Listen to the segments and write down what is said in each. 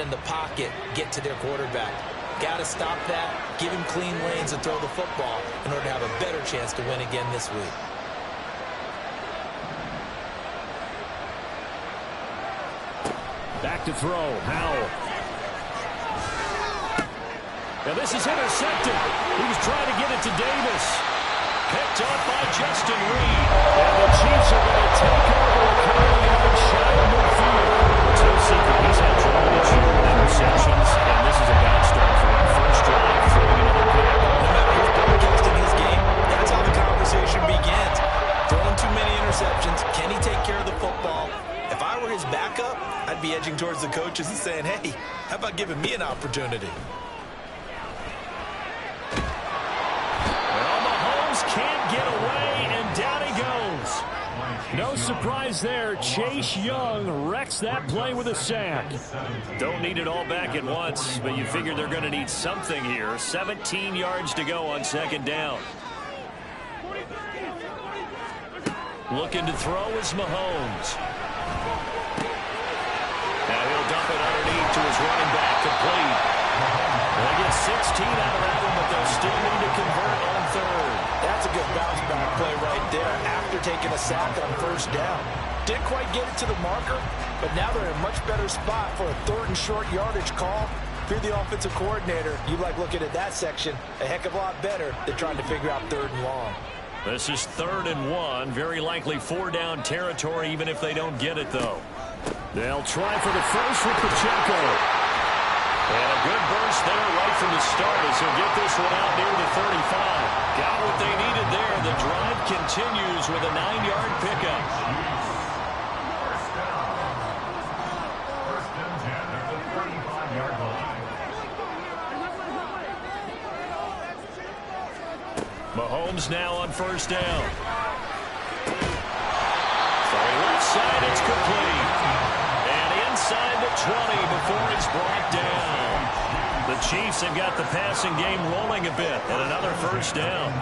in the pocket get to their quarterback. Got to stop that, give him clean lanes and throw the football in order to have a better chance to win again this week. Back to throw, Howell. Now this is intercepted. He was trying to get it to Davis. Picked up by Justin Reed. And the Chiefs are going to take over a couple yards shy of midfield. It's no secret he's had trouble this year with interceptions, and this is a bad start for him. First drive, throwing another pick. No matter who's broadcasting his game, that's how the conversation begins. Throwing too many interceptions. Can he take care of the football? If I were his backup, I'd be edging towards the coaches and saying, hey, how about giving me an opportunity? Well, Mahomes can't get away, and down he goes. No surprise there. Chase Young wrecks that play with a sack. Don't need it all back at once, but you figure they're going to need something here. 17 yards to go on second down. Looking to throw is Mahomes. Now he'll dump it underneath to his running back, complete. They get 16 out of that one, but they'll still need to convert on third. That's a good bounce back play right there after taking a sack on first down. Didn't quite get it to the marker, but now they're in a much better spot for a third and short yardage call. If you're the offensive coordinator, you like looking at that section a heck of a lot better than trying to figure out third and long. This is 3rd and 1. Very likely 4-down territory, even if they don't get it, though. They'll try for the first with Pacheco. And a good burst there right from the start as he'll get this one out near the 35. Got what they needed there. The drive continues with a 9-yard pickup. Mahomes now on first down. Sorry, left side, it's complete. And inside the 20 before it's brought down. The Chiefs have got the passing game rolling a bit, and another first down.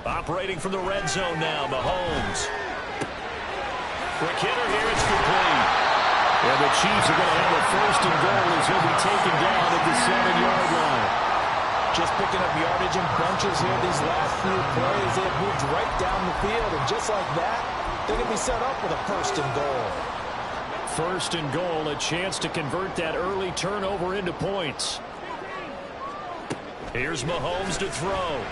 Operating from the red zone now, Mahomes. Quick hitter here, it's complete. And the Chiefs are going to have a first and goal as he'll be taken down at the 7-yard line. Just picking up yardage in bunches here these last few plays. They've moved right down the field, and just like that, they're going to be set up with a first and goal. First and goal, a chance to convert that early turnover into points. Here's Mahomes to throw.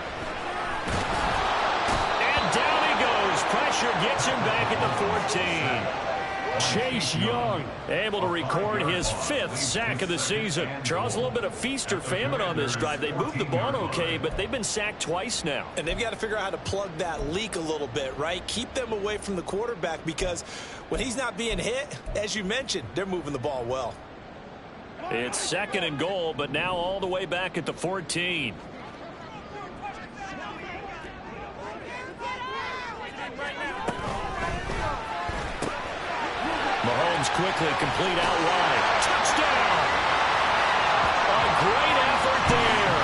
Down he goes. Pressure gets him back at the 14. Chase Young able to record his 5th sack of the season. Charles, a little bit of feast or famine on this drive. They moved the ball okay, but they've been sacked twice now. And they've got to figure out how to plug that leak a little bit, right? Keep them away from the quarterback because when he's not being hit, as you mentioned, they're moving the ball well. It's 2nd and goal, but now all the way back at the 14. Mahomes quickly complete out wide. Touchdown! A great effort there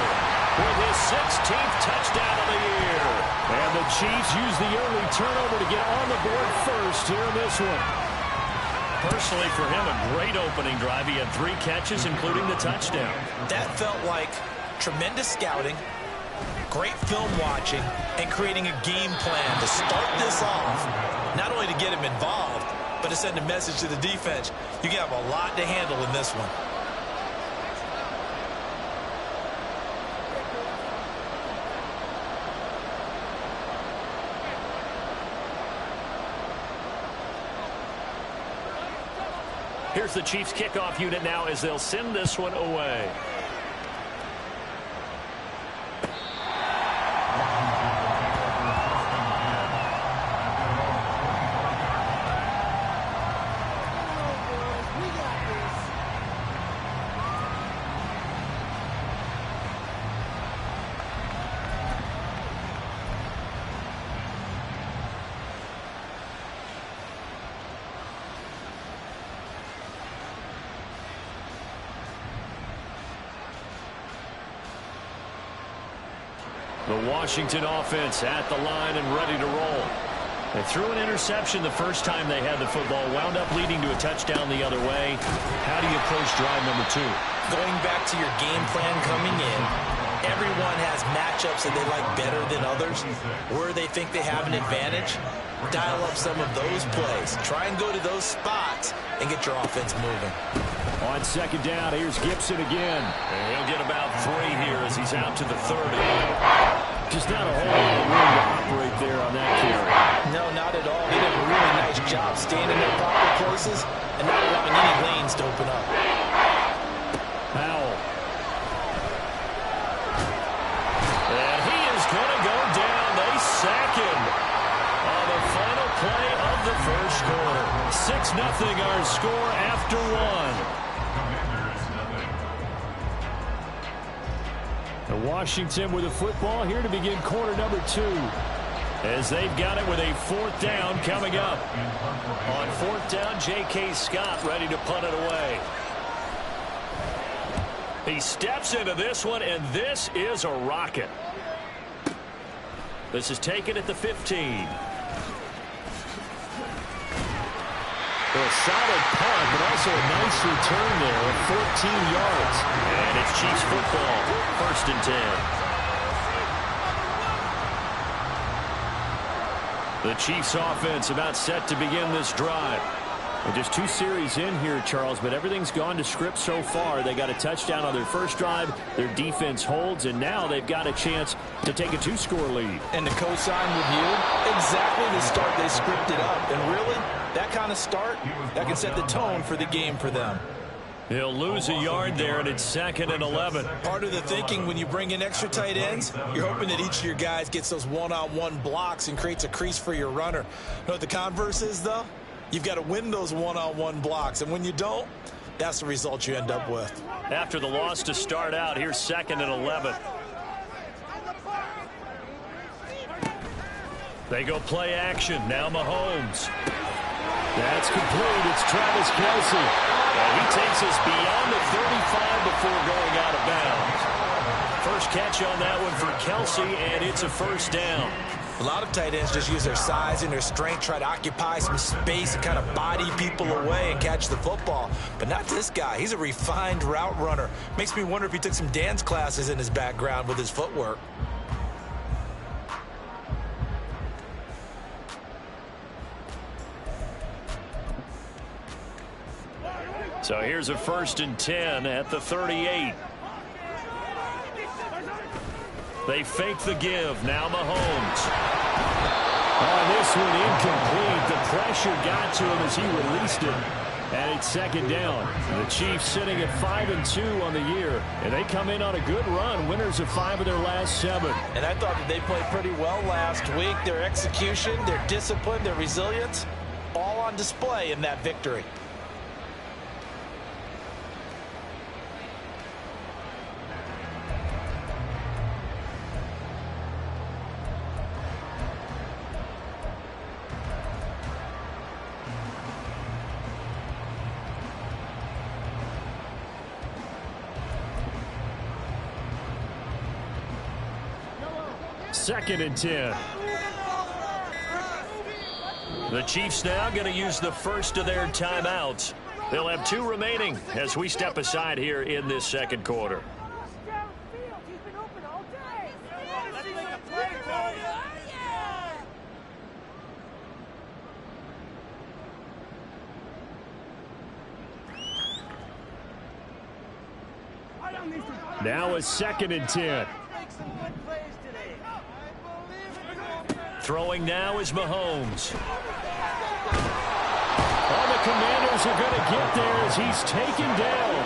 with his 16th touchdown of the year. And the Chiefs use the early turnover to get on the board first here in this one. Personally, for him, a great opening drive. He had 3 catches, including the touchdown. That felt like tremendous scouting, great film watching, and creating a game plan to start this off, not only to get him involved, but to send a message to the defense. You have a lot to handle in this one. Here's the Chiefs kickoff unit now as they'll send this one away. The Washington offense at the line and ready to roll. They threw an interception the first time they had the football, wound up leading to a touchdown the other way. How do you approach drive number 2? Going back to your game plan coming in, everyone has matchups that they like better than others. Where they think they have an advantage, dial up some of those plays. Try and go to those spots and get your offense moving. On second down, here's Gibson again. And he'll get about 3 here as he's out to the 30. Just not a whole lot of room to operate there on that carry. No, not at all. They did a really nice job staying in their proper places and not allowing any lanes to open up. Powell. And he is going to go down. They sack him on the final play of the first quarter. 6-0 our score after 1. Washington with the football here to begin quarter number 2. As they've got it with a 4th down coming up. On 4th down, J.K. Scott ready to punt it away. He steps into this one, and this is a rocket. This is taken at the 15. A solid punt, but also a nice return there of 14 yards. And it's Chiefs football, 1st and 10. The Chiefs offense about set to begin this drive. And just 2 series in here, Charles, but everything's gone to script so far. They got a touchdown on their first drive. Their defense holds, and now they've got a chance to take a 2-score lead. And the cosign with you, exactly the start they scripted up. And really, that kind of start, that can set the tone for the game for them. He'll lose a yard there, and it's 2nd and 11. Part of the thinking when you bring in extra tight ends, you're hoping that each of your guys gets those one-on-one blocks and creates a crease for your runner. You know what the converse is, though? You've got to win those one-on-one blocks, and when you don't, that's the result you end up with. After the loss to start out, here's 2nd and 11. They go play action. Now Mahomes. That's complete. It's Travis Kelce. And he takes us beyond the 35 before going out of bounds. First catch on that one for Kelce, and it's a 1st down. A lot of tight ends just use their size and their strength, try to occupy some space and kind of body people away and catch the football. But not this guy. He's a refined route runner. Makes me wonder if he took some dance classes in his background with his footwork. So here's a 1st and 10 at the 38. They fake the give. Now Mahomes. Oh, this one incomplete. The pressure got to him as he released it. And it's 2nd down. The Chiefs sitting at 5-2 on the year. And they come in on a good run. Winners of 5 of their last 7. And I thought that they played pretty well last week. Their execution, their discipline, their resilience, all on display in that victory. Second and 10. The Chiefs now going to use the first of their timeouts. They'll have 2 remaining as we step aside here in this second quarter. Now a 2nd and 10. Throwing now is Mahomes. Oh, the Commanders are going to get there as he's taken down.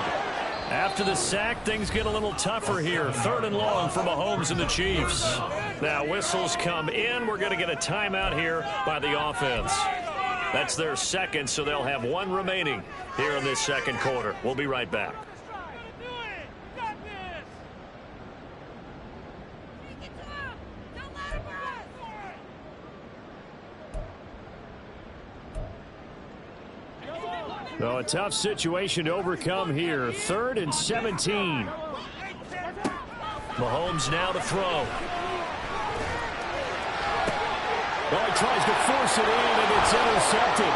After the sack, things get a little tougher here. 3rd and long for Mahomes and the Chiefs. Now whistles come in. We're going to get a timeout here by the offense. That's their 2nd, so they'll have 1 remaining here in this second quarter. We'll be right back. So a tough situation to overcome here. 3rd and 17. Mahomes now to throw. Oh, he tries to force it in, and it's intercepted.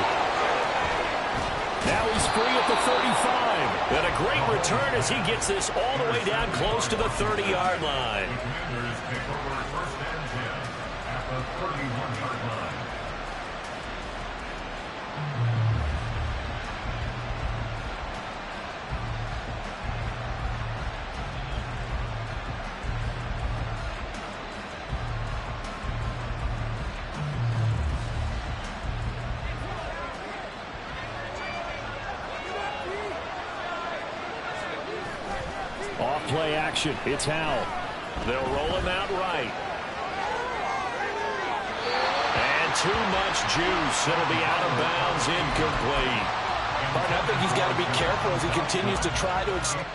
Now he's free at the 35. And a great return as he gets this all the way down close to the 30-yard line. Off-play action. It's Howell. They'll roll him out right. And too much juice. It'll be out of bounds, incomplete. Martin, I think he's got to be careful as he continues to try to extend.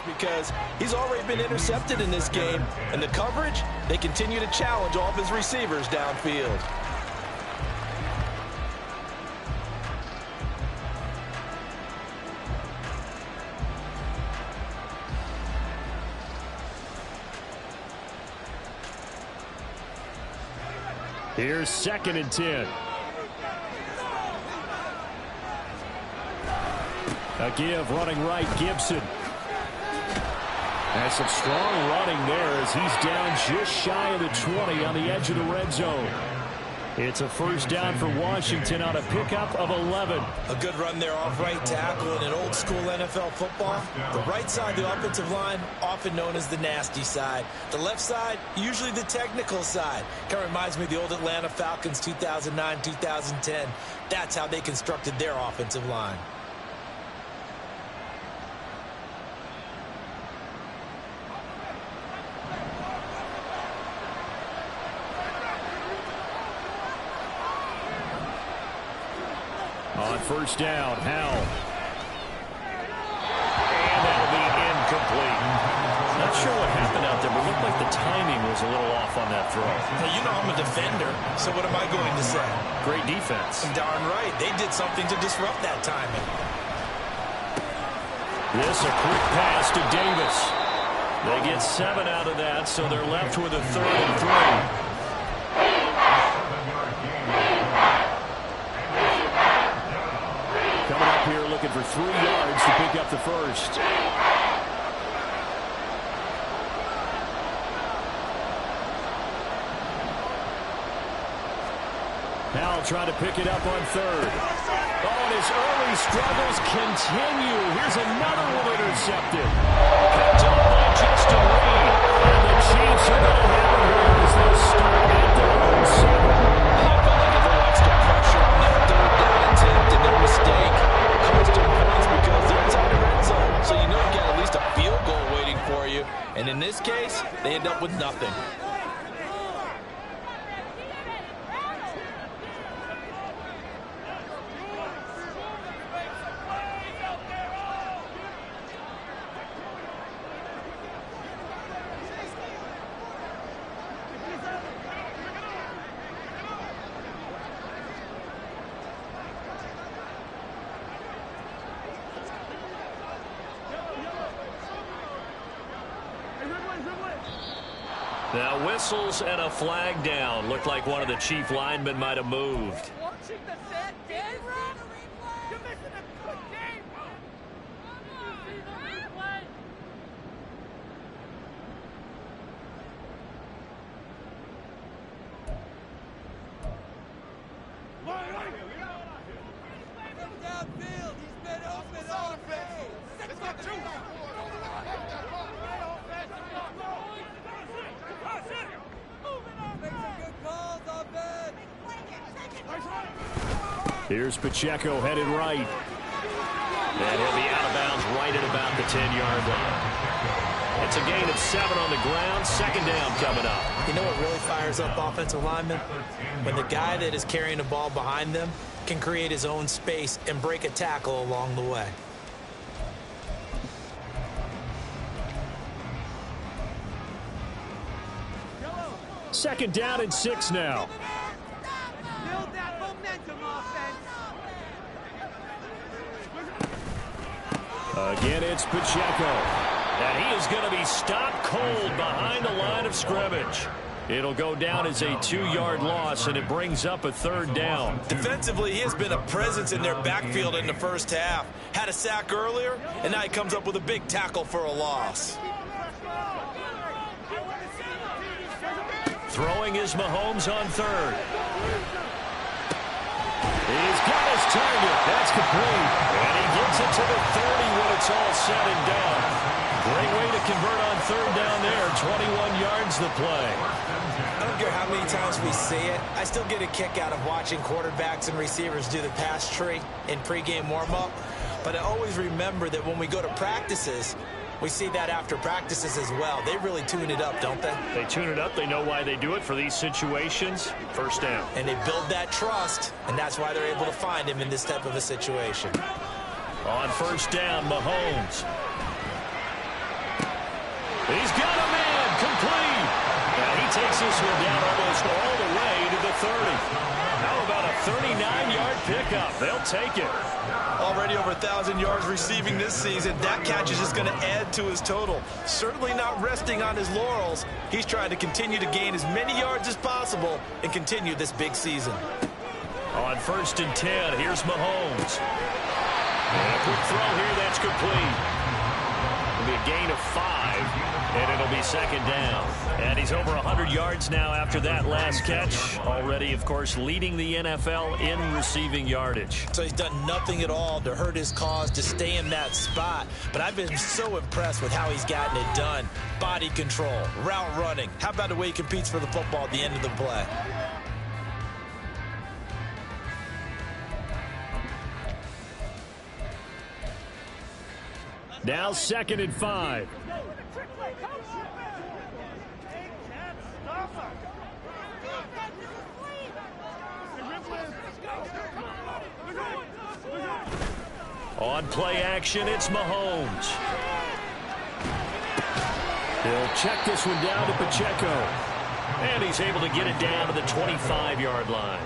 Because he's already been intercepted in this game, and the coverage, they continue to challenge all of his receivers downfield. Here's 2nd and 10. A give running right, Gibson. And some strong running there as he's down just shy of the 20 on the edge of the red zone. It's a first down for Washington on a pickup of 11. A good run there off right tackle in an old school NFL football. The right side, the offensive line, often known as the nasty side. The left side, usually the technical side. Kind of reminds me of the old Atlanta Falcons 2009, 2010. That's how they constructed their offensive line. On first down, Howell. And that'll be incomplete. Not sure what happened out there, but it looked like the timing was a little off on that throw. Well, you know I'm a defender, so what am I going to say? Great defense. Darn right. They did something to disrupt that timing. This a quick pass to Davis. They get 7 out of that, so they're left with a 3rd and 3. Coming up here looking for 3 yards to pick up the first. Howell trying to pick it up on 3rd. Oh, and his early struggles continue. Here's another one intercepted. Picked up by Justin Reed. And the Chiefs are going to have it here as they start at their own 7. I felt like if they watched the pressure on that 3rd down attempt and their mistake cost them points because they're inside the red zone. So you know you got at least a field goal waiting for you. And in this case, they end up with nothing. Now whistles and a flag down. Looked like one of the Chief linemen might have moved. Watching the sad game, you're missing a good game. See the replay. 3 Here's Pacheco headed right. And he'll be out of bounds right at about the 10-yard line. It's a gain of 7 on the ground. Second down coming up. You know what really fires up offensive linemen? When the guy that is carrying the ball behind them can create his own space and break a tackle along the way. Second down and 6 now. Build that momentum, offense. Again, it's Pacheco. And he is going to be stopped cold behind the line of scrimmage. It'll go down as a 2-yard loss, and it brings up a third down. Defensively, he has been a presence in their backfield in the first half. Had a sack earlier, and now he comes up with a big tackle for a loss. Throwing is Mahomes on third. He's got his target. That's complete. And he gets it to the 30 when it's all said and done. Great way to convert on third down there. 21 yards the play. I don't care how many times we see it. I still get a kick out of watching quarterbacks and receivers do the pass tree in pregame warm-up. But I always remember that when we go to practices, we see that after practices as well. They really tune it up, don't they? They tune it up. They know why they do it for these situations. First down. And they build that trust, and that's why they're able to find him in this type of a situation. On first down, Mahomes. He's got a man complete. And he takes this one down almost all the way to the 30. How about a 39-yard pickup? They'll take it. Already over 1,000 yards receiving this season. That catch is just going to add to his total. Certainly not resting on his laurels. He's trying to continue to gain as many yards as possible and continue this big season. On first and 10, here's Mahomes. And a quick throw here, that's complete. It'll be a gain of 5, and it'll be second down. And he's over 100 yards now after that last catch. Already, of course, leading the NFL in receiving yardage. So he's done nothing at all to hurt his cause, to stay in that spot. But I've been so impressed with how he's gotten it done. Body control, route running. How about the way he competes for the football at the end of the play? Now second and 5. On play action, it's Mahomes. He'll check this one down to Pacheco. And he's able to get it down to the 25-yard line.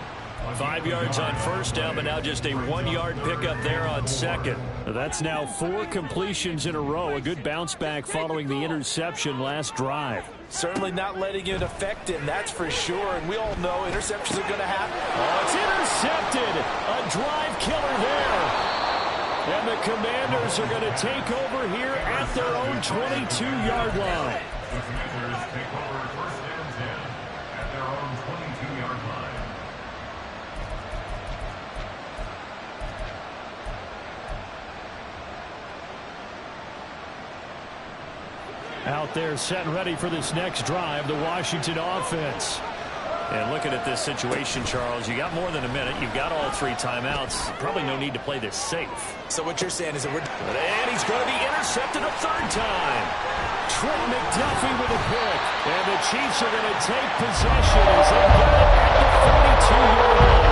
5 yards on first down, but now just a 1-yard pickup there on second. That's now 4 completions in a row. A good bounce back following the interception last drive. Certainly not letting it affect him, that's for sure. And we all know interceptions are going to happen. Oh, it's intercepted. A drive killer there. And the Commanders are going to take over here at their own 22-yard line. Out there set and ready for this next drive, the Washington offense. And looking at this situation, Charles, you got more than a minute. You've got all 3 timeouts. Probably no need to play this safe. So what you're saying is that And he's going to be intercepted a third time. Trent McDuffie with a pick. And the Chiefs are going to take possession as they get it at the 42-yard line.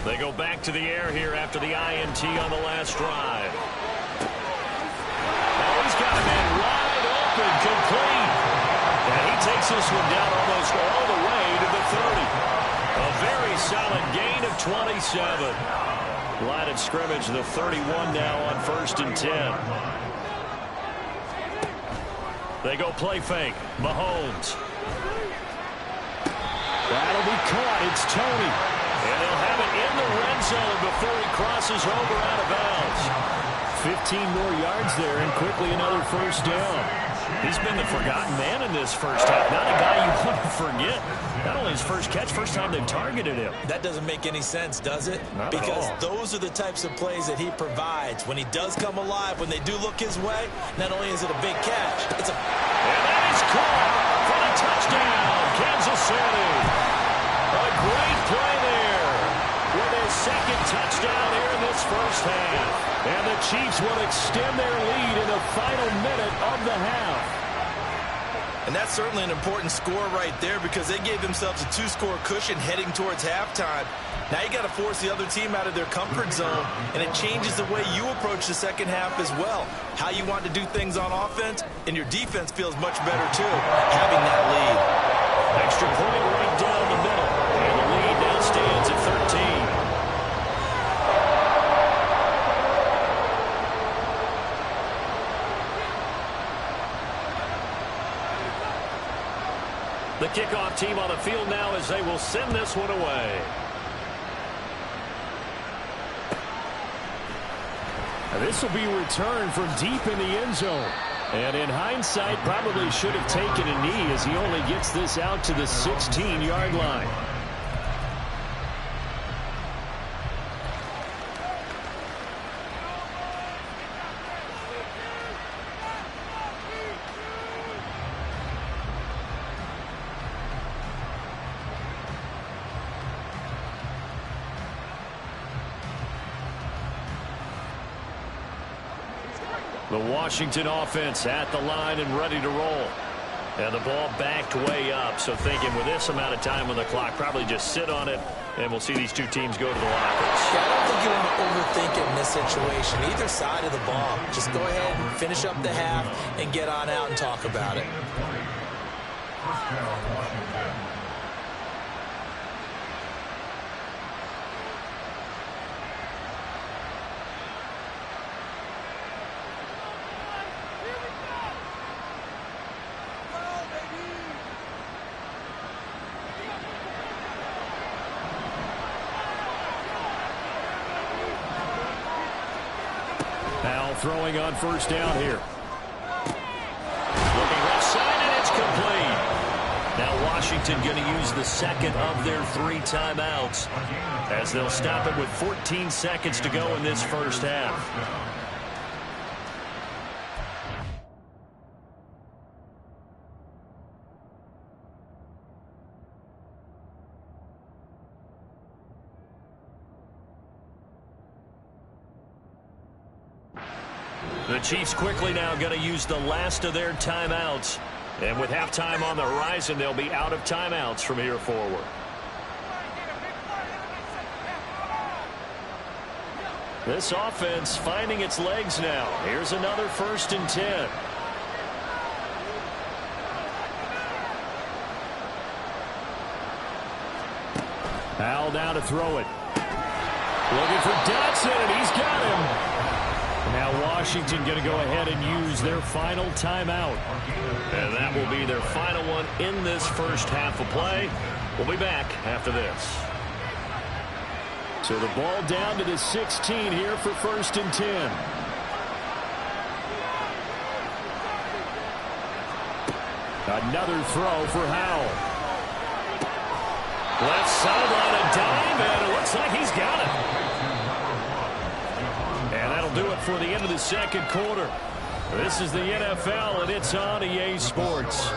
They go back to the air here after the INT on the last drive. Oh, he's got a man wide open, complete. And he takes this one down almost all the way to the 30. A very solid gain of 27. Line of scrimmage, the 31 now on first and 10. They go play fake. Mahomes. That'll be caught. It's Tony. And they'll have it in the red zone before he crosses over out of bounds. 15 more yards there and quickly another first down. He's been the forgotten man in this first half. Not a guy you want to forget. Not only his first catch, first time they've targeted him. That doesn't make any sense, does it? Not because at all. those are the types of plays that he provides. When he does come alive, when they do look his way, not only is it a big catch, it's a... And that is caught for the touchdown, Kansas City. A great play there with his second touchdown here in this first half. And the Chiefs will extend their lead in the final minute of the half. And that's certainly an important score right there because they gave themselves a 2-score cushion heading towards halftime. Now you got to force the other team out of their comfort zone, and it changes the way you approach the second half as well. How you want to do things on offense, and your defense feels much better too, having that lead. Extra point right down the middle, and the lead now stands at 13. The kickoff team on the field now as they will send this one away. This will be returned from deep in the end zone. And in hindsight, probably should have taken a knee as he only gets this out to the 16-yard line. The Washington offense at the line and ready to roll. And the ball backed way up. So thinking with this amount of time on the clock, probably just sit on it, and we'll see these two teams go to the lockers. Yeah, I don't think you want to overthink it in this situation. Either side of the ball. Just go ahead and finish up the half and get on out and talk about it. Now throwing on first down here. Looking left side, and it's complete. Now Washington going to use the second of their 3 timeouts as they'll stop it with 14 seconds to go in this first half. The Chiefs quickly now going to use the last of their timeouts. And with halftime on the horizon, they'll be out of timeouts from here forward. This offense finding its legs now. Here's another 1st and 10. Howell now to throw it. Looking for Dotson, and he's got him. Now Washington going to go ahead and use their final timeout. And that will be their final one in this first half of play. We'll be back after this. So the ball down to the 16 here for 1st and 10. Another throw for Howell. Left sideline, a dive, and it looks like he's got it. And that'll do it for the end of the second quarter. This is the NFL, and it's on EA Sports.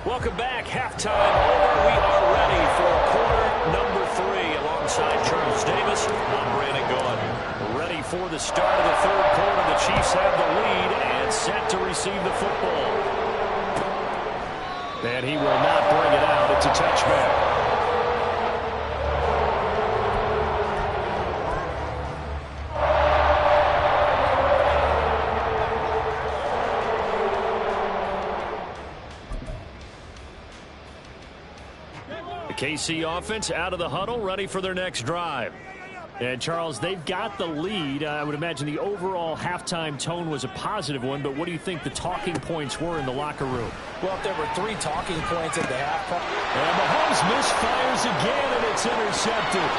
Welcome back. Halftime over. We are ready for quarter number 3 alongside Charles Davis. I'm Brandon Gaudin. Ready for the start of the third quarter. The Chiefs have the lead and set to receive the football. And he will not bring it out. It's a touchback. KC offense out of the huddle, ready for their next drive. And, Charles, they've got the lead. I would imagine the overall halftime tone was a positive one, but what do you think the talking points were in the locker room? Well, if there were 3 talking points at the half. And Mahomes misfires again, and it's intercepted.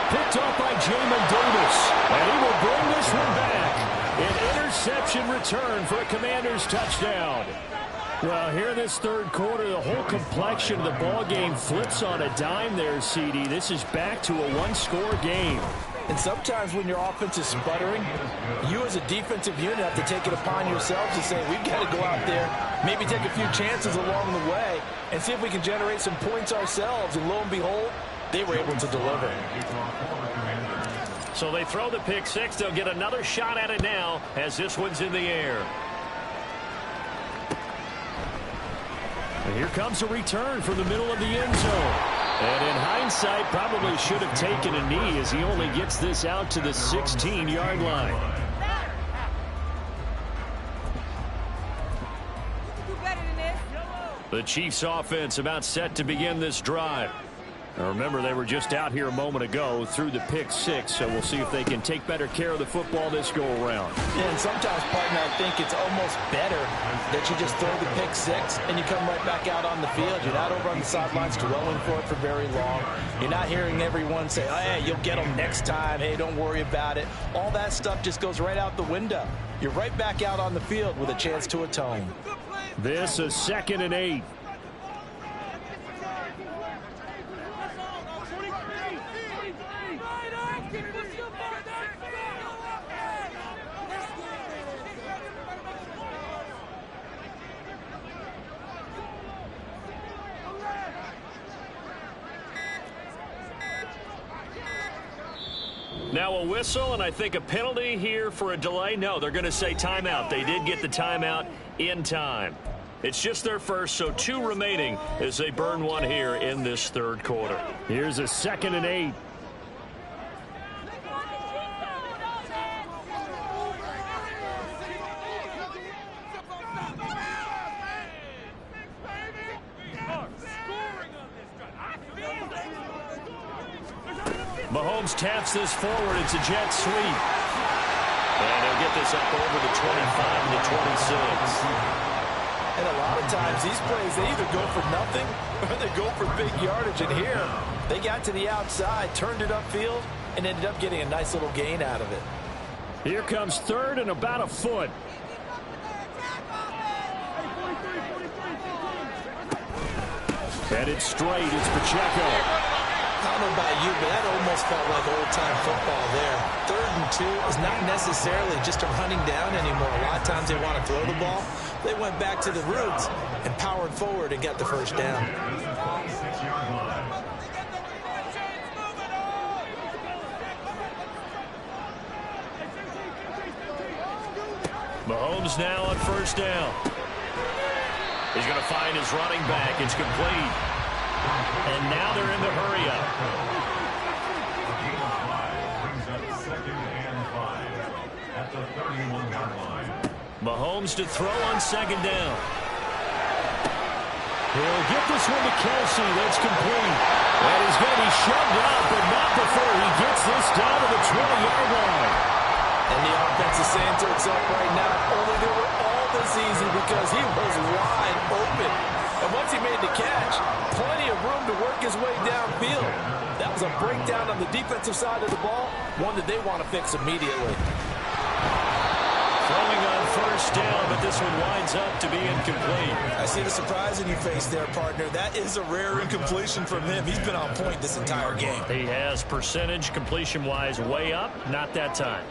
Picked off by Jamin Davis, and he will bring this one back. An interception return for a Commanders touchdown. Well, here in this third quarter, the whole complexion of the ball game flips on a dime there, CD. This is back to a one-score game. And sometimes when your offense is sputtering, you as a defensive unit have to take it upon yourselves to say, we've got to go out there, maybe take a few chances along the way, and see if we can generate some points ourselves. And lo and behold, they were able to deliver. So they throw the pick six. They'll get another shot at it now as this one's in the air. And here comes a return from the middle of the end zone. And in hindsight, probably should have taken a knee as he only gets this out to the 16-yard line. The Chiefs offense about set to begin this drive. Now remember, they were just out here a moment ago through the pick six, so we'll see if they can take better care of the football this go-around. Yeah, and sometimes, partner, I think it's almost better that you just throw the pick six and you come right back out on the field. You're not over on the sidelines dwelling for it for very long. You're not hearing everyone say, oh, hey, you'll get them next time. Hey, don't worry about it. All that stuff just goes right out the window. You're right back out on the field with a chance to atone. This is 2nd and 8. Now a whistle, and I think a penalty here for a delay. No, they're going to say timeout. They did get the timeout in time. It's just their first, so 2 remaining as they burn one here in this third quarter. Here's a 2nd and 8. Mahomes taps this forward. It's a jet sweep. And they'll get this up over the 25 to 26. And a lot of times these plays, they either go for nothing or they go for big yardage. And here, they got to the outside, turned it upfield, and ended up getting a nice little gain out of it. Here comes 3rd and about a foot. Headed straight, it's Pacheco. I don't know about you, but that almost felt like old-time football there. 3rd and 2 is not necessarily just a running down anymore. A lot of times they want to throw the ball. They went back to the roots and powered forward and got the first down. Mahomes now on 1st down. He's going to find his running back. It's complete. And now they're in the hurry up. Mahomes to throw on 2nd down. He'll get this one to Kelsey. That's complete. And he's going to be shoved out, but not before he gets this down to the 20-yard line. And the offense is saying to itself right now, only they were all this easy because he was wide open. And once he made the catch, plenty of room to work his way downfield. That was a breakdown on the defensive side of the ball, one that they want to fix immediately. Throwing on 1st down, but this one winds up to be incomplete. I see the surprise in your face there, partner. That is a rare incompletion from him. He's been on point this entire game. He has percentage completion-wise way up, not that time.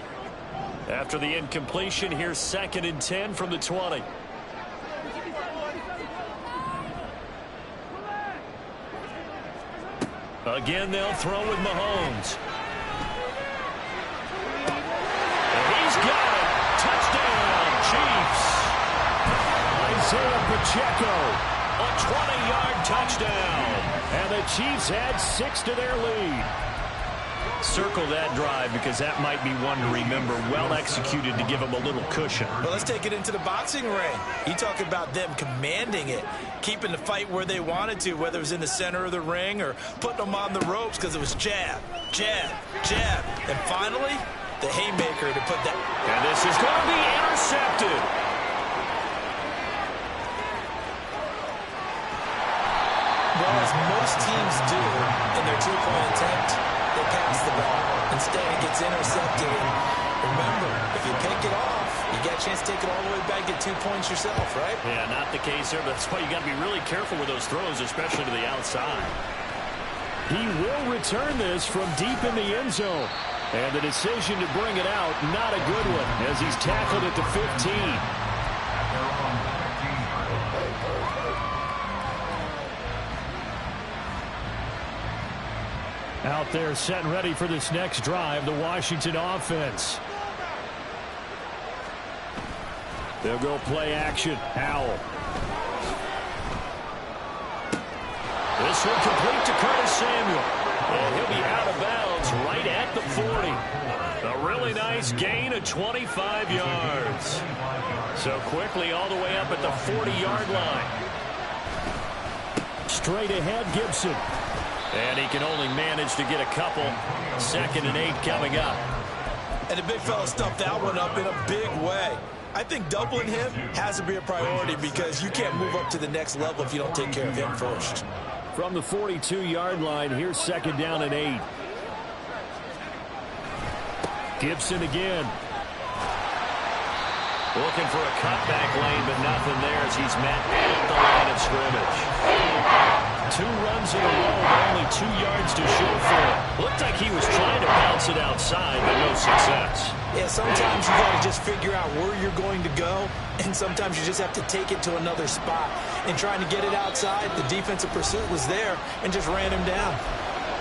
After the incompletion, here's 2nd and 10 from the 20. Again, they'll throw with Mahomes. And he's got it. Touchdown, Chiefs. Isaiah Pacheco, a 20-yard touchdown. And the Chiefs add 6 to their lead. Circle that drive because that might be one to remember. Well executed to give them a little cushion. Well, let's take it into the boxing ring. You talk about them commanding it, keeping the fight where they wanted to, whether it was in the center of the ring or putting them on the ropes because it was jab, jab, jab. And finally, the haymaker to put that. And this is going to be intercepted. Well, as most teams do in their two-point attempt, they pass the ball. Instead, it gets intercepted. And remember, if you pick it off, you get a chance to take it all the way back, get 2 points yourself, right? Yeah, not the case there. That's why you got to be really careful with those throws, especially to the outside. He will return this from deep in the end zone. And the decision to bring it out, not a good one, as he's tackled at the 15. Out there set and ready for this next drive, the Washington offense. They'll go play action. Howell. This one complete to Curtis Samuel. And he'll be out of bounds right at the 40. A really nice gain of 25 yards. So quickly all the way up at the 40-yard line. Straight ahead, Gibson. And he can only manage to get a couple. 2nd and 8 coming up. And the big fella stuffed that one up in a big way. I think doubling him has to be a priority because you can't move up to the next level if you don't take care of him first. From the 42-yard line, here's 2nd down and 8. Gibson again. Looking for a cutback lane, but nothing there as he's met at the line of scrimmage. 2 runs in a row, but only 2 yards to show for it. Looked like he was trying to bounce it outside, but no success. Yeah, sometimes you got to just figure out where you're going to go, and sometimes you just have to take it to another spot. And trying to get it outside, the defensive pursuit was there and just ran him down.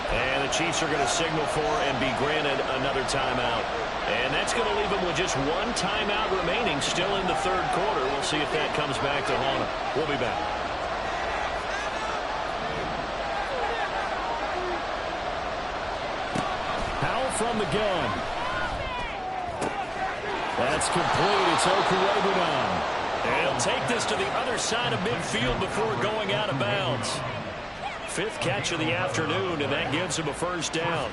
And the Chiefs are going to signal for and be granted another timeout. And that's going to leave them with just 1 timeout remaining still in the 3rd quarter. We'll see if that comes back to haunt them. We'll be back. Howell from the gun. That's complete. It's Okurebunan. And he'll take this to the other side of midfield before going out of bounds. 5th catch of the afternoon, and that gives him a 1st down.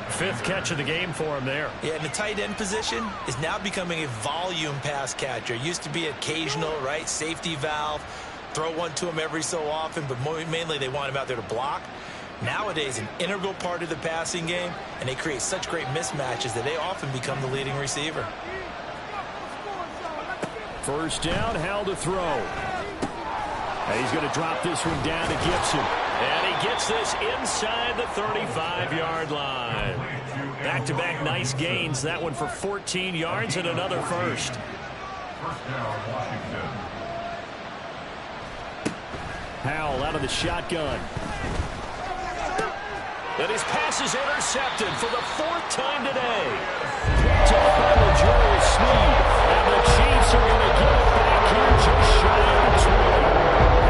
5th catch of the game for him there. Yeah, and the tight end position is now becoming a volume pass catcher. Used to be occasional, right? Safety valve. Throw one to him every so often, but mainly they want him out there to block. Nowadays, an integral part of the passing game, and they create such great mismatches that they often become the leading receiver. 1st down, Howell to throw. And he's going to drop this one down to Gibson. And he gets this inside the 35-yard line. Back-to-back nice gains. That one for 14 yards and another 1st. Howell out of the shotgun. And his pass is intercepted for the 4th time today. Picked up by Joel Snead. And the Chiefs are going to get it back here just shy of the 20.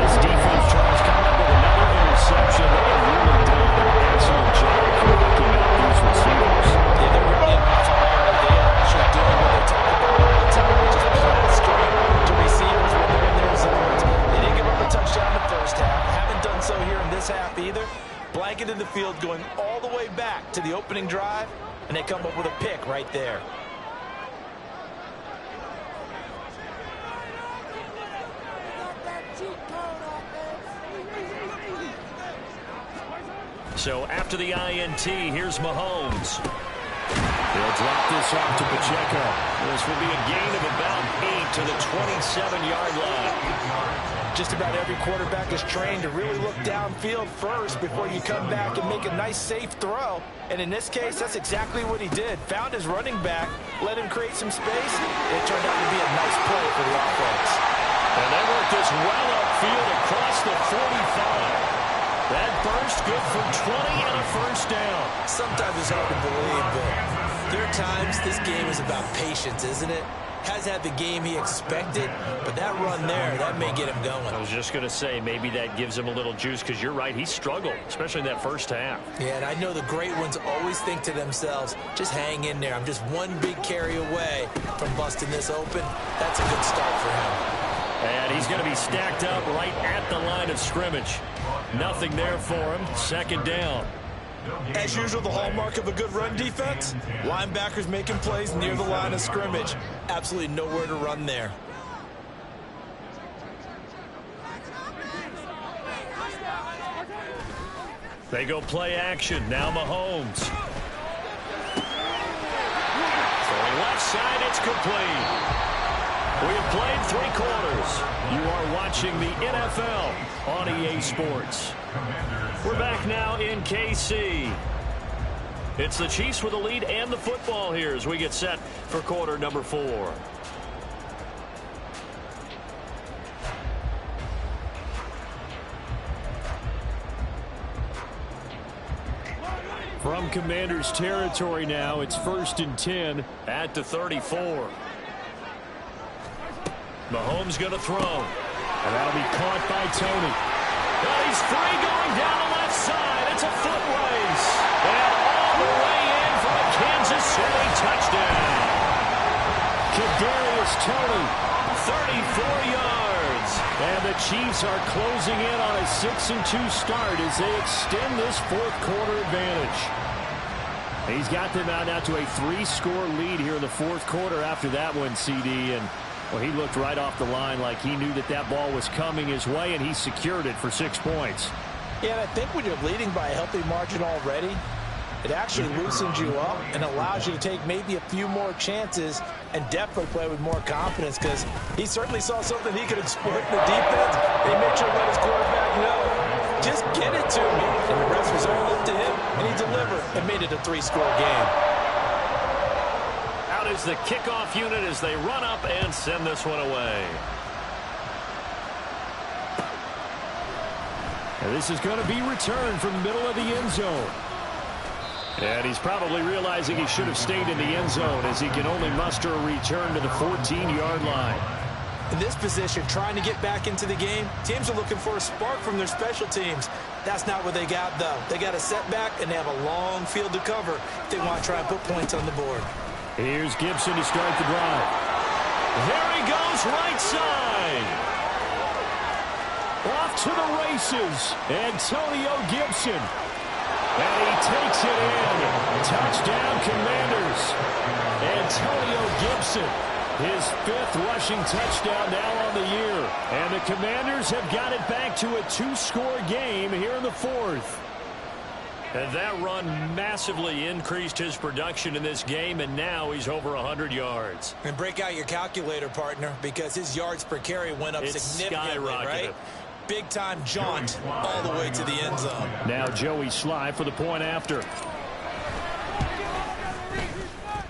This defense tries coming up with another interception. They have really done an excellent job blocking out these receivers. Yeah, they're running fire. They are actually doing what they talk about all the time, just plastering to receivers when they're in their zones. They didn't give up a touchdown in the 1st half. Haven't done so here in this half either. Blanket in the field going all the way back to the opening drive, and they come up with a pick right there. So after the INT, here's Mahomes. He'll drop this off to Pacheco. This will be a gain of about 8 to the 27-yard line. Just about every quarterback is trained to really look downfield first before you come back and make a nice, safe throw. And in this case, that's exactly what he did. Found his running back, let him create some space. It turned out to be a nice play for the offense. And they work this well upfield across the 45. That burst good for 20 and a 1st down. Sometimes it's hard to believe, but there are times this game is about patience, isn't it? has had the game he expected, but that run there, that may get him going. I was just going to say, maybe that gives him a little juice, because you're right, he struggled, especially in that first half. Yeah, and I know the great ones always think to themselves, just hang in there. I'm just one big carry away from busting this open. That's a good start for him. And he's going to be stacked up right at the line of scrimmage. Nothing there for him. Second down. As usual, the hallmark of a good run defense, linebackers making plays near the line of scrimmage. Absolutely nowhere to run there. They go play action. Now Mahomes. Throwing left side, it's complete. We have played 3 quarters. You are watching the NFL on EA Sports. We're back now in KC. It's the Chiefs with the lead and the football here as we get set for quarter number 4. From Commanders territory now, it's 1st and 10 at the 34. Mahomes going to throw. And that'll be caught by Tony. Well, he's free going down the left side. It's a foot race. And all the way in for a Kansas City touchdown. Kadarius Toney, 34 yards. And the Chiefs are closing in on a 6-2 start as they extend this 4th quarter advantage. He's got them out now to a 3-score lead here in the 4th quarter after that one, CD. And well, he looked right off the line like he knew that that ball was coming his way, and he secured it for 6 points. Yeah, and I think when you're leading by a healthy margin already, it actually loosens you up and allows you to take maybe a few more chances and definitely play with more confidence, because he certainly saw something he could exploit in the defense. He made sure to let his quarterback know, just get it to me. And the rest was all up to him, and he delivered and made it a 3-score game. Is the kickoff unit as they run up and send this one away. And this is going to be returned from the middle of the end zone. And he's probably realizing he should have stayed in the end zone as he can only muster a return to the 14-yard line. In this position, trying to get back into the game, teams are looking for a spark from their special teams. That's not what they got, though. They got a setback, and they have a long field to cover if they want to try and put points on the board. Here's Gibson to start the drive. There he goes, right side. Off to the races, Antonio Gibson. And he takes it in. Touchdown, Commanders. Antonio Gibson, his 5th rushing touchdown now on the year. And the Commanders have got it back to a 2-score game here in the 4th. And that run massively increased his production in this game, and now he's over 100 yards. And break out your calculator, partner, because his yards per carry went up significantly, right? Big-time jaunt all the way to the end zone. Now Joey Sly for the point after.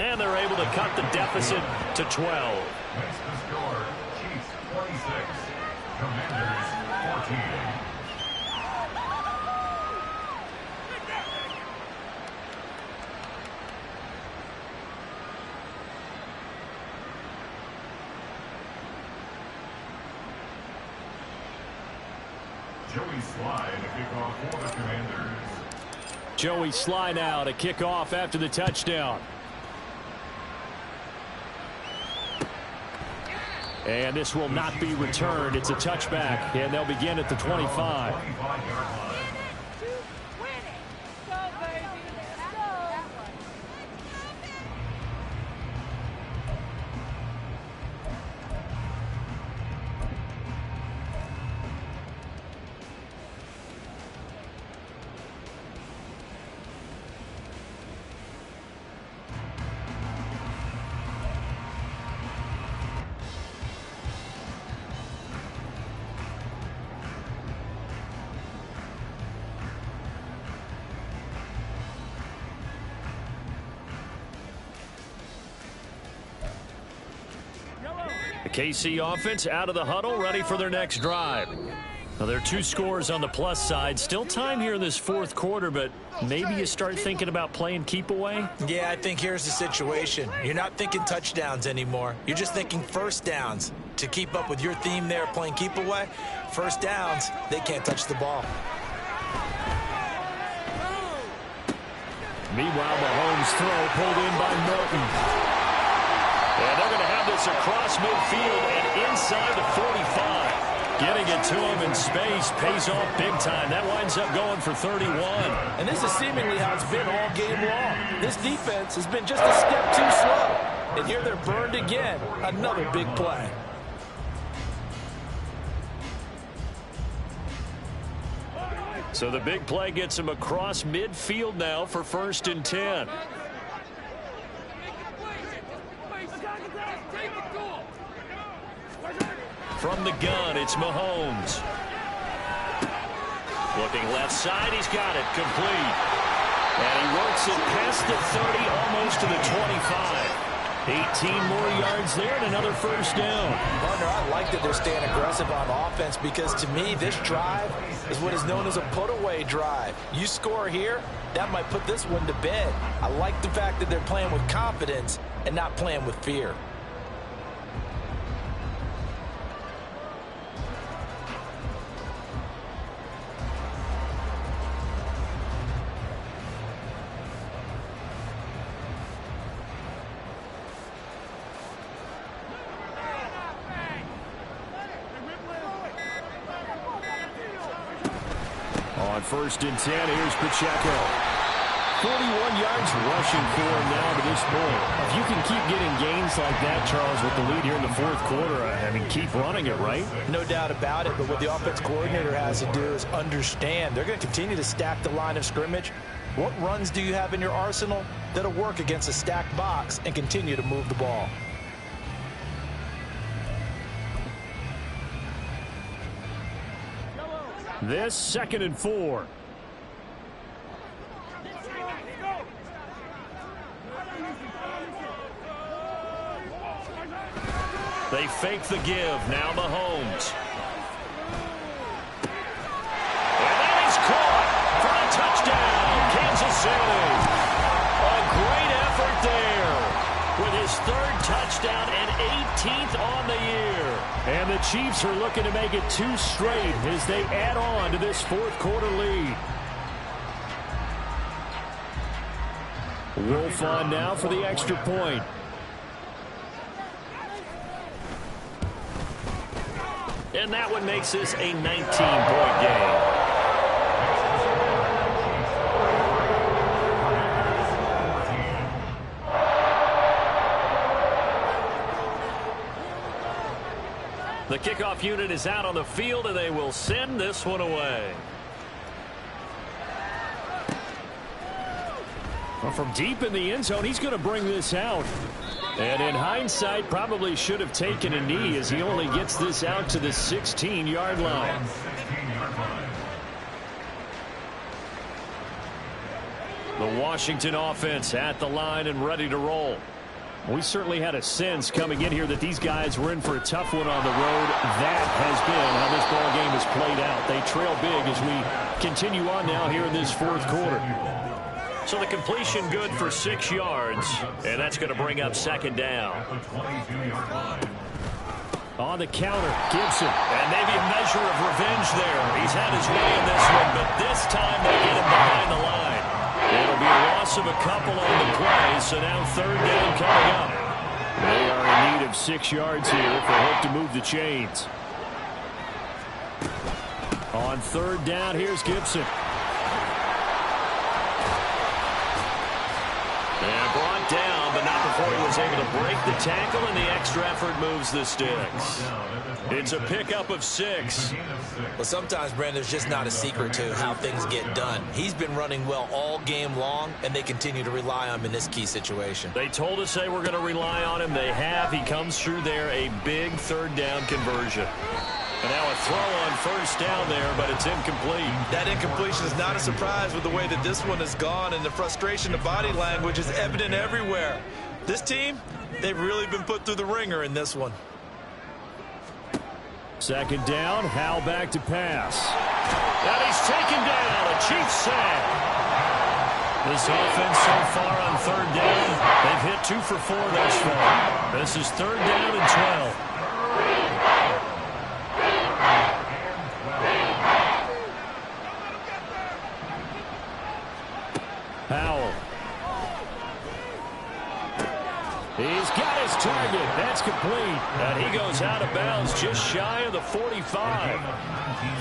And they're able to cut the deficit to 12. That's the score. Chiefs 26, Commanders 14. Joey Sly to kick off for the Commanders. Joey Sly now to kick off after the touchdown. And this will not be returned. It's a touchback, and they'll begin at the 25. 25-yard line. The KC offense out of the huddle, ready for their next drive. Well, there are two scores on the plus side. Still time here in this fourth quarter, but maybe you start thinking about playing keep away? Yeah, I think here's the situation. You're not thinking touchdowns anymore. You're just thinking first downs. To keep up with your theme there, playing keep away, first downs, they can't touch the ball. Meanwhile, Mahomes' throw pulled in by Norton. And they're going to have this across midfield and inside the 45. Getting it to him in space pays off big time. That winds up going for 31. And this is seemingly how it's been all game long. This defense has been just a step too slow. And here they're burned again. Another big play. So the big play gets him across midfield now for 1st and 10. From the gun, it's Mahomes. Looking left side, he's got it complete. And he works it past the 30, almost to the 25. 18 more yards there and another first down. Partner, I like that they're staying aggressive on offense because to me, this drive is what is known as a put-away drive. You score here, that might put this one to bed. I like the fact that they're playing with confidence and not playing with fear. On 1st and 10, here's Pacheco. 41 yards rushing for him now to this point. If you can keep getting gains like that, Charles, with the lead here in the fourth quarter, I mean, keep running it, right? No doubt about it, but what the offense coordinator has to do is understand they're going to continue to stack the line of scrimmage. What runs do you have in your arsenal that'll work against a stacked box and continue to move the ball? This 2nd and 4. They fake the give. Now Mahomes. And that is caught for a touchdown. Kansas City. A great effort there with his 3rd touchdown and 18th on the year. And the Chiefs are looking to make it 2 straight as they add on to this fourth quarter lead. Wolf on now for the extra point. And that one makes this a 19-point game. The kickoff unit is out on the field, and they will send this one away. Well, from deep in the end zone, he's going to bring this out. And in hindsight, probably should have taken a knee as he only gets this out to the 16-yard line. The Washington offense at the line and ready to roll. We certainly had a sense coming in here that these guys were in for a tough one on the road. That has been how this ball game has played out. They trail big as we continue on now here in this fourth quarter. So the completion good for 6 yards, and that's going to bring up 2nd down. On the counter, Gibson. And maybe a measure of revenge there. He's had his way in this one, but this time they get him behind the line. It'll be a loss of a couple on the play, so now 3rd down coming up. They are in need of 6 yards here if they hope to move the chains. On 3rd down, here's Gibson. And brought down, but not before he was able to break the tackle, and the extra effort moves the sticks. It's a pickup of 6. Well, sometimes, Brandon, there's just not a secret to how things get done. He's been running well all game long, and they continue to rely on him in this key situation. They told us they were going to rely on him. They have. He comes through there, a big 3rd down conversion. And now a throw on 1st down there, but it's incomplete. That incompletion is not a surprise with the way that this one has gone, and the frustration, the body language is evident everywhere. This team, they've really been put through the ringer in this one. Second down, Howell back to pass. And he's taken down, a Chiefs sack. This offense so far on third down, they've hit 2 for 4 thus far. This is third down and 12. Howell. He's got his target. That's complete. And he goes out of bounds just shy of the 45.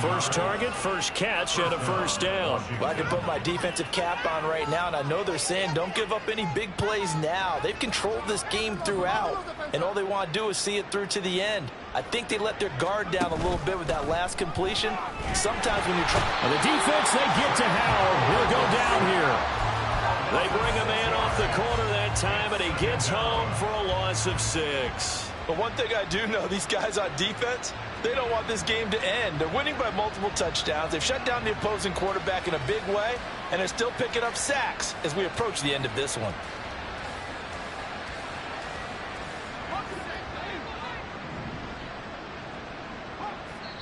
First target, first catch, and a first down. Well, I can put my defensive cap on right now, and I know they're saying don't give up any big plays now. They've controlled this game throughout, and all they want to do is see it through to the end. I think they let their guard down a little bit with that last completion. Sometimes when you're trying... The defense, they get to Howell. He'll go down here. They bring a man off the corner that time, and he gets home for a loss of 6. But one thing I do know, these guys on defense, they don't want this game to end. They're winning by multiple touchdowns. They've shut down the opposing quarterback in a big way, and they're still picking up sacks as we approach the end of this one.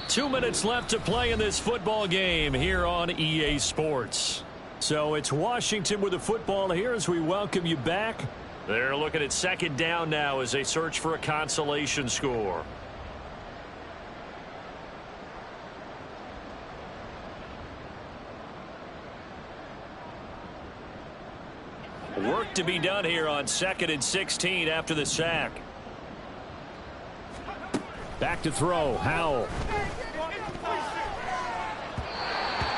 Two minutes left to play in this football game here on EA Sports. So it's Washington with the football here as we welcome you back. They're looking at second down now as they search for a consolation score. Work to be done here on 2nd and 16 after the sack. Back to throw, Howell.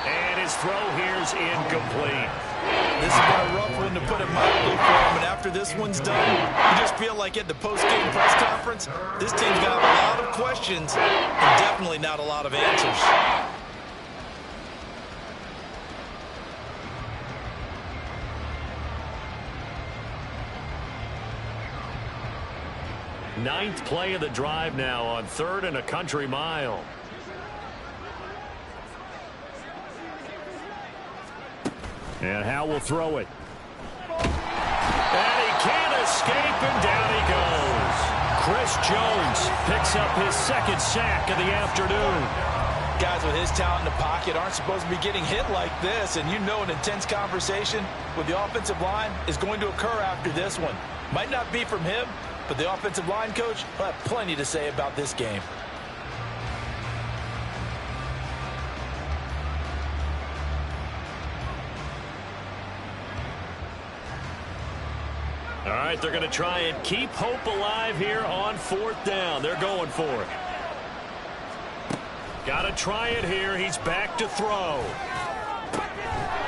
And his throw here's incomplete. This has been a rough one to put it mildly for him, and after this one's done, you just feel like at the post-game press conference, this team's got a lot of questions and definitely not a lot of answers. Ninth play of the drive now on 3rd and a country mile. And Howell will throw it. And he can't escape, and down he goes. Chris Jones picks up his 2nd sack of the afternoon. Guys with his talent in the pocket aren't supposed to be getting hit like this, and you know an intense conversation with the offensive line is going to occur after this one. Might not be from him, but the offensive line coach will have plenty to say about this game. All right, they're going to try and keep hope alive here on 4th down. They're going for it. Got to try it here. He's back to throw.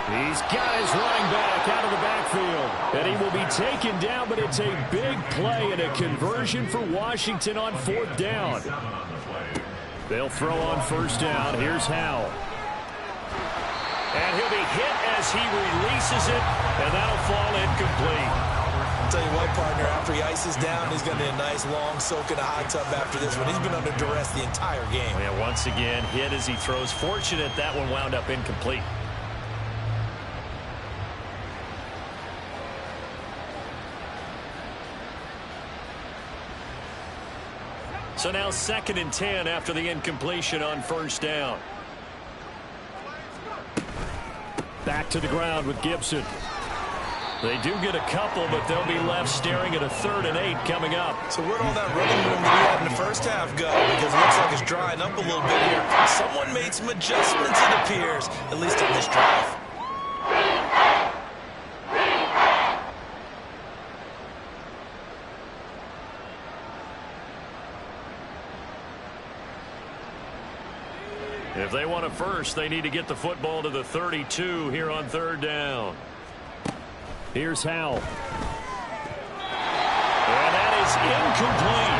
He's got his running back out of the backfield. And he will be taken down, but it's a big play and a conversion for Washington on 4th down. They'll throw on 1st down. Here's Howell. And he'll be hit as he releases it, and that'll fall incomplete. I'll tell you what, partner, after he ices down, he's going to be a nice long soak in a hot tub after this one. He's been under duress the entire game. Yeah, once again, hit as he throws. Fortunate that one wound up incomplete. So now 2nd and 10 after the incompletion on 1st down. Back to the ground with Gibson. They do get a couple, but they'll be left staring at a 3rd and 8 coming up. So where'd all that running room that he had in the first half go? Because it looks like it's drying up a little bit here. Someone made some adjustments, it appears, at least on this drive. If they want a first, they need to get the football to the 32 here on 3rd down. Here's Howell. And that is incomplete.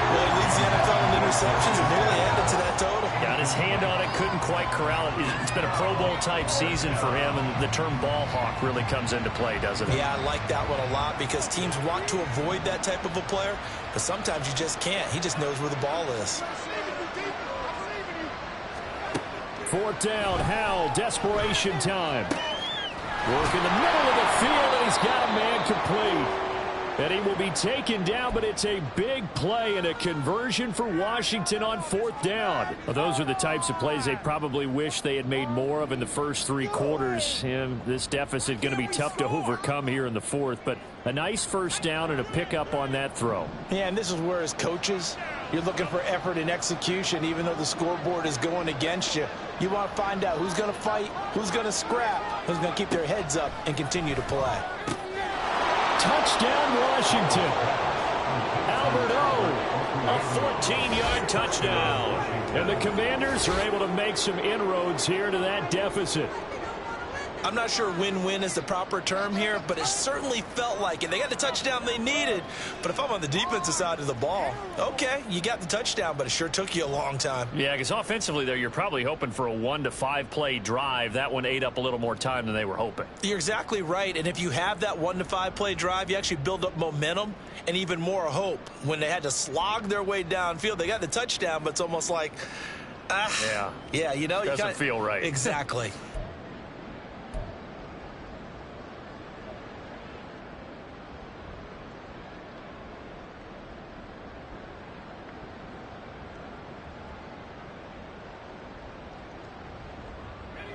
Well, he leads the NFL in interceptions and nearly added to that total. Got his hand on it, couldn't quite corral it. It's been a Pro Bowl type season for him, and the term ball hawk really comes into play, doesn't it? Yeah, I like that one a lot because teams want to avoid that type of a player, but sometimes you just can't. He just knows where the ball is. 4th down, Howell, desperation time. Work in the middle of the field, and he's got a man complete. And he will be taken down, but it's a big play and a conversion for Washington on 4th down. Well, those are the types of plays they probably wish they had made more of in the first 3 quarters. And this deficit going to be tough to overcome here in the 4th, but a nice first down and a pickup on that throw. Yeah, and this is where as coaches, you're looking for effort and execution, even though the scoreboard is going against you. You want to find out who's going to fight, who's going to scrap, who's going to keep their heads up and continue to play. Touchdown, Washington. Albert O, a 14-yard touchdown. And the Commanders are able to make some inroads here to that deficit. I'm not sure win-win is the proper term here, but it certainly felt like it. They got the touchdown they needed. But if I'm on the defensive side of the ball, okay, you got the touchdown, but it sure took you a long time. Yeah, because offensively, there, you're probably hoping for a 1 to 5 play drive. That one ate up a little more time than they were hoping. You're exactly right. And if you have that 1 to 5 play drive, you actually build up momentum and even more hope. When they had to slog their way downfield, they got the touchdown, but it's almost like, yeah, you know, doesn't feel right. Exactly.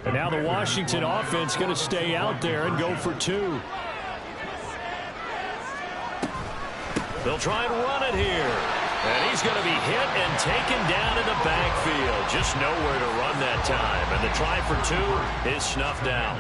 And now the Washington offense going to stay out there and go for 2. They'll try and run it here. And he's going to be hit and taken down in the backfield. Just nowhere to run that time. And the try for 2 is snuffed out.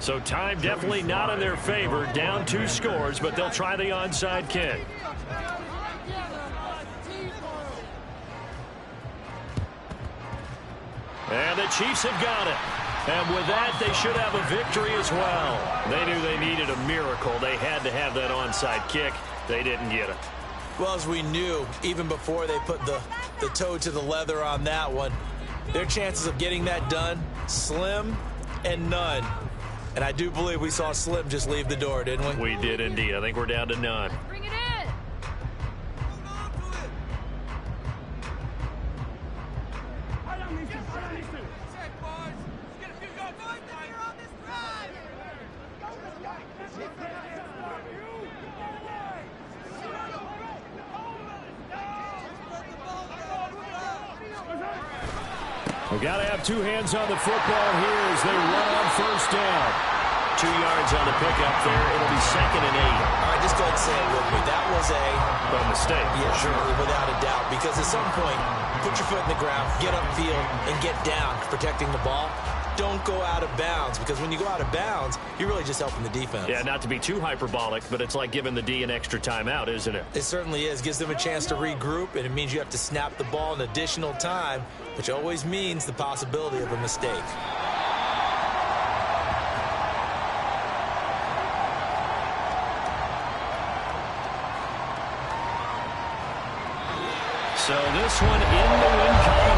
So time definitely not in their favor. Down 2 scores, but they'll try the onside kick. And the Chiefs have got it. And with that, they should have a victory as well. They knew they needed a miracle. They had to have that onside kick. They didn't get it. Well, as we knew, even before they put the toe to the leather on that one, their chances of getting that done, slim and none. And I do believe we saw Slim just leave the door, didn't we? We did indeed. I think we're down to none. Bring it in. We've got to have 2 hands on the football here as they run on first down. 2 yards on the pickup there. It'll be 2nd and 8. All right, just go ahead and say it with me. That was a mistake. Yeah, sure, without a doubt. Because at some point, put your foot in the ground, get upfield, and get down protecting the ball. Don't go out of bounds, because when you go out of bounds, you're really just helping the defense. Yeah, not to be too hyperbolic, but it's like giving the D an extra timeout, isn't it? It certainly is. Gives them a chance to regroup, and it means you have to snap the ball an additional time, which always means the possibility of a mistake. So this one in the win column.